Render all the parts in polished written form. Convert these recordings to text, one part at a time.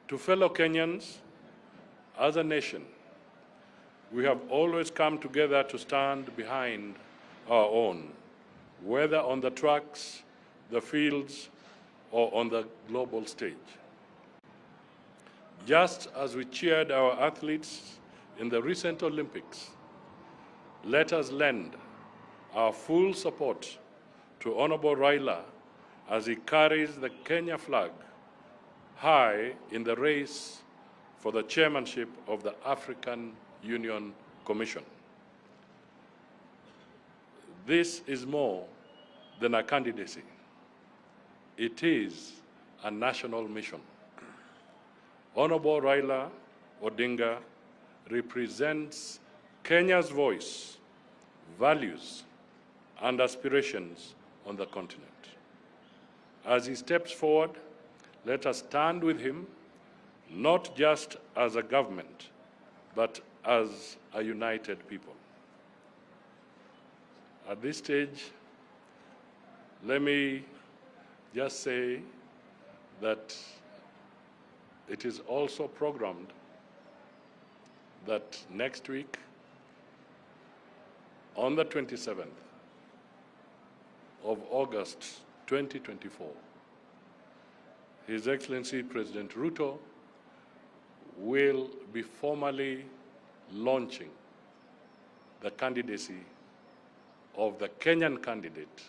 To fellow Kenyans, as a nation, we have always come together to stand behind our own, whether on the tracks, the fields, or on the global stage. Just as we cheered our athletes in the recent Olympics, let us lend our full support to Honorable Raila as he carries the Kenya flag high in the race for the chairmanship of the African Union Commission. This is more than a candidacy. It is a national mission. Honorable Raila Odinga represents Kenya's voice, values, and aspirations on the continent. As he steps forward, let us stand with him, not just as a government, but as a united people. At this stage, let me just say that it is also programmed that next week, on the 27th of August 2024, His Excellency President Ruto will be formally launching the candidacy of the Kenyan candidate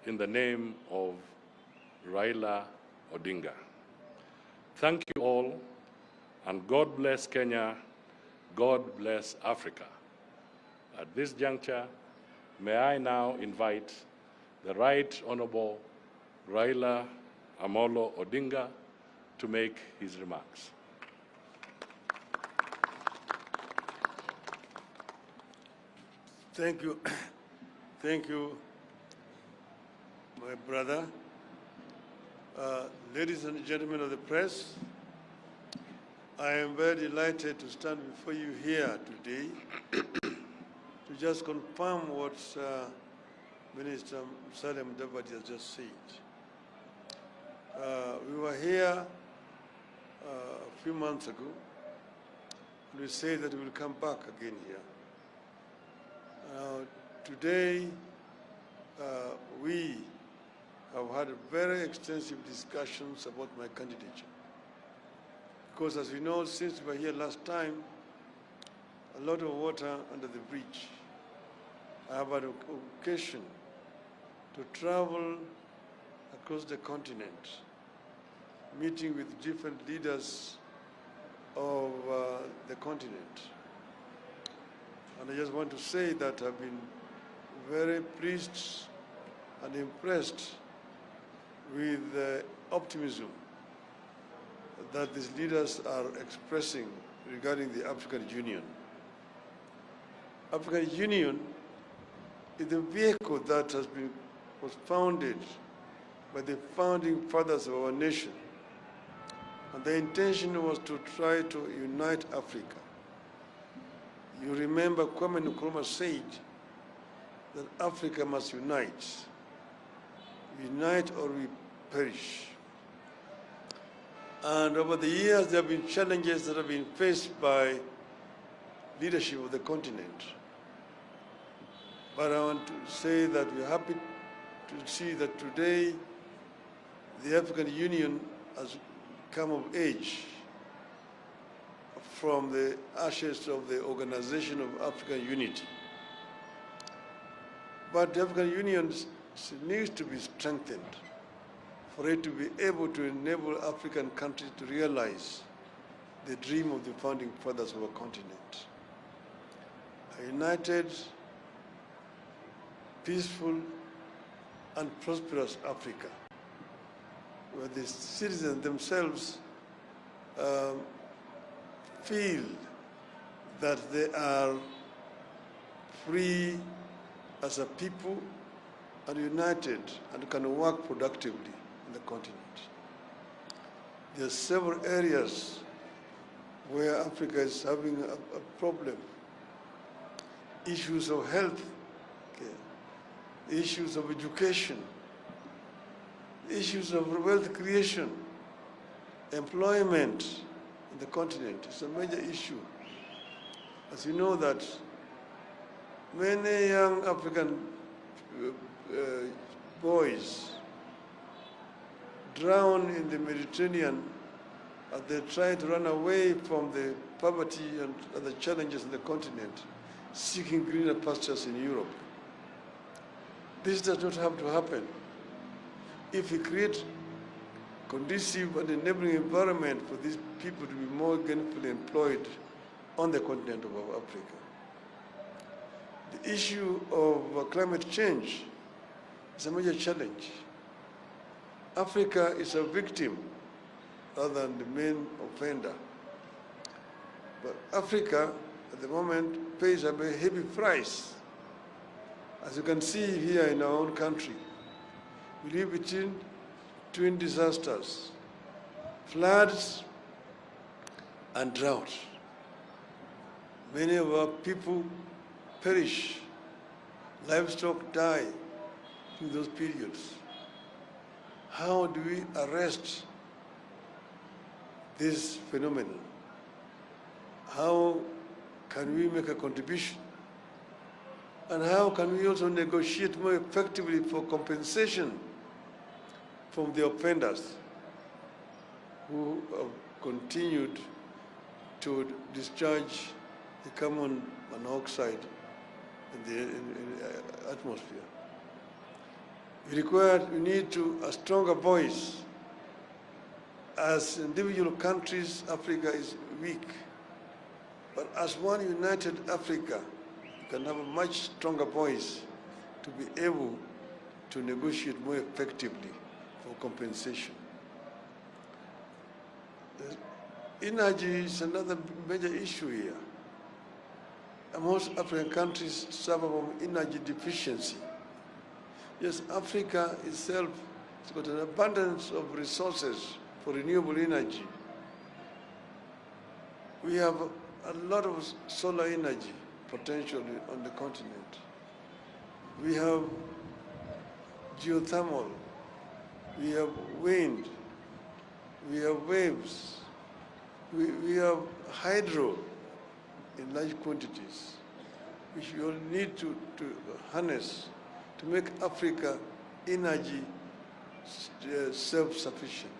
in the name of Raila Odinga. Thank you all, and God bless Kenya, God bless Africa. At this juncture, may I now invite the Right Honorable Raila Amolo Odinga to make his remarks. Thank you. Thank you, my brother. Ladies and gentlemen of the press, I am very delighted to stand before you here today to just confirm what Minister Salem Davadi has just said. We were here a few months ago, and we said that we will come back again here. Today, we have had very extensive discussions about my candidature. Because as we know, since we were here last time, a lot of water under the bridge. I have had an occasion to travel across the continent, meeting with different leaders of the continent. And I just want to say that I've been very pleased and impressed with the optimism that these leaders are expressing regarding the African Union. African Union is the vehicle that was founded by the founding fathers of our nation. And the intention was to try to unite Africa. You remember Kwame Nkrumah said that Africa must unite. Unite or we perish. And over the years, there have been challenges that have been faced by leadership of the continent. But I want to say that we're happy to see that today the African Union has come of age from the ashes of the Organization of African Unity. But the African Union needs to be strengthened for it to be able to enable African countries to realize the dream of the founding fathers of our continent. A united, peaceful, and prosperous Africa, where the citizens themselves feel that they are free as a people and united and can work productively in the continent. There are several areas where Africa is having a problem. Issues of health care, issues of education, issues of wealth creation, Employment in the continent is a major issue. As you know that many young African boys drown in the Mediterranean as they try to run away from the poverty and other challenges in the continent, seeking greener pastures in Europe. This does not have to happen. If we create conducive and enabling environment for these people to be more gainfully employed on the continent of Africa. The issue of climate change is a major challenge. Africa is a victim rather than the main offender. But Africa, at the moment, pays a very heavy price. As you can see here in our own country, we live between twin disasters, floods and drought. Many of our people perish, livestock die in those periods. How do we arrest this phenomenon? How can we make a contribution? And how can we also negotiate more effectively for compensation from the offenders who have continued to discharge the carbon monoxide in the atmosphere? We need a stronger voice. As individual countries, Africa is weak. But as one united Africa, we can have a much stronger voice to be able to negotiate more effectively for compensation. Energy is another major issue here. Most African countries suffer from energy deficiency. Yes, Africa itself has got an abundance of resources for renewable energy. We have a lot of solar energy potential on the continent. We have geothermal, we have wind, we have waves, we have hydro in large quantities, which we all need to harness to make Africa energy self-sufficient.